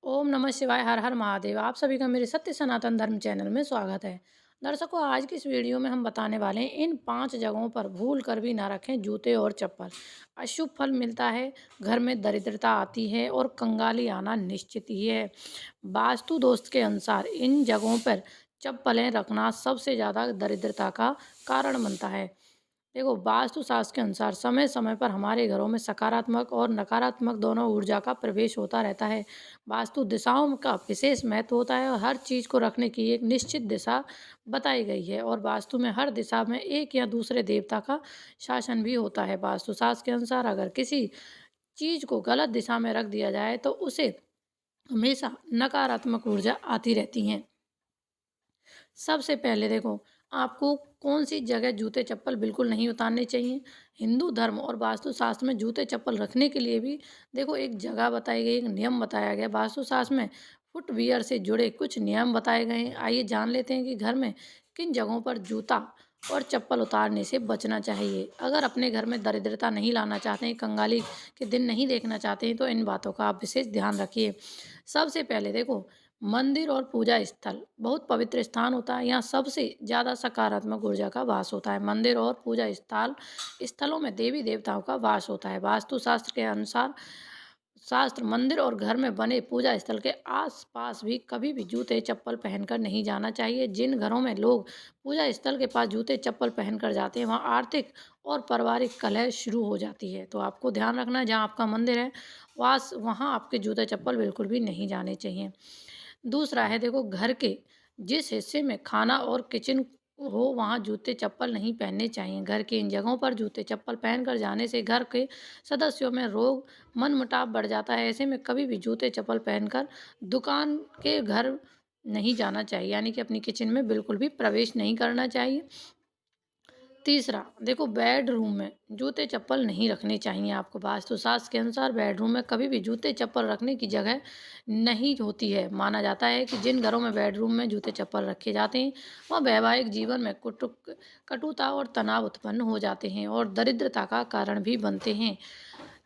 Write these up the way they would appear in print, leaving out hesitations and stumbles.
ओम नमः शिवाय हर हर महादेव। आप सभी का मेरे सत्य सनातन धर्म चैनल में स्वागत है। दर्शकों, आज की इस वीडियो में हम बताने वाले हैं इन 5 जगहों पर भूल कर भी ना रखें जूते और चप्पल। अशुभ फल मिलता है, घर में दरिद्रता आती है और कंगाली आना निश्चित ही है। वास्तु दोस्त के अनुसार इन जगहों पर चप्पलें रखना सबसे ज़्यादा दरिद्रता का कारण बनता है। देखो, वास्तु शास्त्र के अनुसार समय समय पर हमारे घरों में सकारात्मक और नकारात्मक दोनों ऊर्जा का प्रवेश होता रहता है। वास्तु दिशाओं का विशेष महत्व होता है और हर चीज़ को रखने की एक निश्चित दिशा बताई गई है और वास्तु में हर दिशा में एक या दूसरे देवता का शासन भी होता है। वास्तु शास्त्र के अनुसार अगर किसी चीज़ को गलत दिशा में रख दिया जाए तो उसे हमेशा नकारात्मक ऊर्जा आती रहती है। सबसे पहले देखो, आपको कौन-सी जगह जूते-चप्पल बिल्कुल नहीं उतारने चाहिए। हिंदू धर्म और वास्तुशास्त्र में जूते-चप्पल रखने के लिए भी देखो एक जगह बताई गई, एक नियम बताया गया। वास्तुशास्त्र में फुटवियर से जुड़े कुछ नियम बताए गए हैं। आइए जान लेते हैं कि घर में किन जगहों पर जूता और चप्पल उतारने से बचना चाहिए। अगर अपने घर में दरिद्रता नहीं लाना चाहते हैं, कंगाली के दिन नहीं देखना चाहते हैं, तो इन बातों का आप विशेष ध्यान रखिए। सबसे पहले देखो, मंदिर और पूजा स्थल बहुत पवित्र स्थान होता है। यहाँ सबसे ज़्यादा सकारात्मक ऊर्जा का वास होता है। मंदिर और पूजा स्थलों में देवी देवताओं का वास होता है। वास्तुशास्त्र के अनुसार शास्त्र मंदिर और घर में बने पूजा स्थल के आस-पास भी कभी भी जूते चप्पल पहनकर नहीं जाना चाहिए। जिन घरों में लोग पूजा स्थल के पास जूते चप्पल पहनकर जाते हैं, वहाँ आर्थिक और पारिवारिक कलह शुरू हो जाती है। तो आपको ध्यान रखना है, जहाँ आपका मंदिर है, वहाँ आपके जूते चप्पल बिल्कुल भी नहीं जाने चाहिए। दूसरा है देखो, घर के जिस हिस्से में खाना और किचन हो, वहाँ जूते चप्पल नहीं पहनने चाहिए। घर के इन जगहों पर जूते चप्पल पहनकर जाने से घर के सदस्यों में रोग मनमुटाव बढ़ जाता है। ऐसे में कभी भी जूते चप्पल पहनकर दुकान के घर नहीं जाना चाहिए, यानी कि अपनी किचन में बिल्कुल भी प्रवेश नहीं करना चाहिए। तीसरा देखो, बेडरूम में जूते चप्पल नहीं रखने चाहिए आपको। वास्तुशास्त्र के अनुसार बेडरूम में कभी भी जूते चप्पल रखने की जगह नहीं होती है। माना जाता है कि जिन घरों में बेडरूम में जूते चप्पल रखे जाते हैं, वह वैवाहिक जीवन में कटुता और तनाव उत्पन्न हो जाते हैं और दरिद्रता का कारण भी बनते हैं।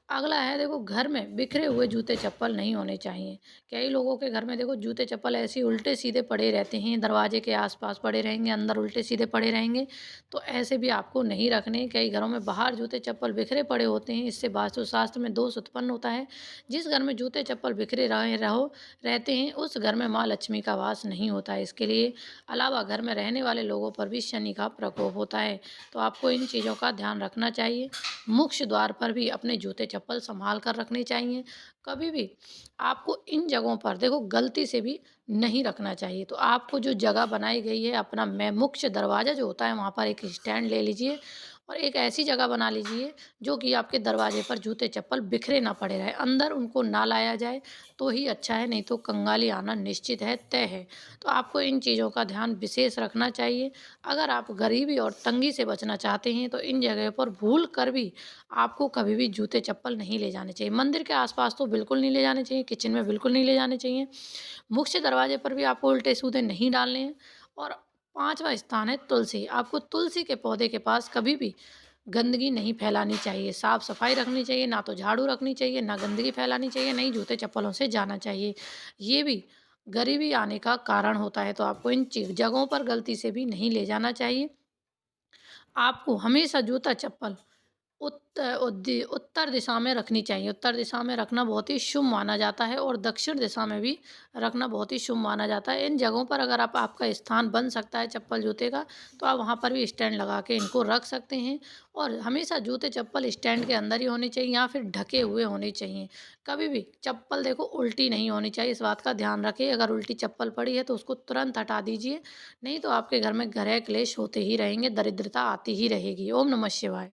अगला है देखो, घर में बिखरे हुए जूते चप्पल नहीं होने चाहिए। कई लोगों के घर में देखो जूते चप्पल ऐसे ही उल्टे सीधे पड़े रहते हैं, दरवाजे के आसपास पड़े रहेंगे, अंदर उल्टे सीधे पड़े रहेंगे। तो ऐसे भी आपको नहीं रखने। कई घरों में बाहर जूते चप्पल बिखरे पड़े होते हैं, इससे वास्तुशास्त्र में दोष उत्पन्न होता है। जिस घर में जूते चप्पल बिखरे रहते हैं, उस घर में माँ लक्ष्मी का वास नहीं होता है। इसके लिए अलावा घर में रहने वाले लोगों पर भी शनि का प्रकोप होता है। तो आपको इन चीज़ों का ध्यान रखना चाहिए। मुख्य द्वार पर भी अपने जूते चप्पल संभाल कर रखने चाहिए। कभी भी आपको इन जगहों पर देखो गलती से भी नहीं रखना चाहिए। तो आपको जो जगह बनाई गई है, अपना मैं मुख्य दरवाज़ा जो होता है, वहाँ पर एक स्टैंड ले लीजिए और एक ऐसी जगह बना लीजिए जो कि आपके दरवाजे पर जूते चप्पल बिखरे ना पड़े रहे, अंदर उनको ना लाया जाए तो ही अच्छा है, नहीं तो कंगाली आना निश्चित है, तय है। तो आपको इन चीज़ों का ध्यान विशेष रखना चाहिए। अगर आप गरीबी और तंगी से बचना चाहते हैं, तो इन जगह पर भूल कर भी आपको कभी भी जूते चप्पल नहीं ले जाने चाहिए। मंदिर के आसपास तो बिल्कुल नहीं ले जाने चाहिए, किचन में बिल्कुल नहीं ले जाने चाहिए। मुख्य दरवाजे पर भी आपको उल्टे-सीधे नहीं डालने हैं। और 5वां स्थान है तुलसी। आपको तुलसी के पौधे के पास कभी भी गंदगी नहीं फैलानी चाहिए, साफ-सफाई रखनी चाहिए, ना तो झाड़ू रखनी चाहिए, ना गंदगी फैलानी चाहिए, ना ही जूते चप्पलों से जाना चाहिए। ये भी गरीबी आने का कारण होता है, तो आपको इन जगहों पर गलती से भी नहीं ले जाना चाहिए। आपको हमेशा जूता चप्पल उत्तर दिशा में रखनी चाहिए। उत्तर दिशा में रखना बहुत ही शुभ माना जाता है और दक्षिण दिशा में भी रखना बहुत ही शुभ माना जाता है। इन जगहों पर अगर आपका स्थान बन सकता है चप्पल जूते का, तो आप वहाँ पर भी स्टैंड लगा के इनको रख सकते हैं। और हमेशा जूते चप्पल स्टैंड के अंदर ही होने चाहिए या फिर ढके हुए होने चाहिए। कभी भी चप्पल देखो उल्टी नहीं होनी चाहिए, इस बात का ध्यान रखें। अगर उल्टी चप्पल पड़ी है तो उसको तुरंत हटा दीजिए, नहीं तो आपके घर में ग्रह क्लेश होते ही रहेंगे, दरिद्रता आती ही रहेगी। ओम नमः शिवाय।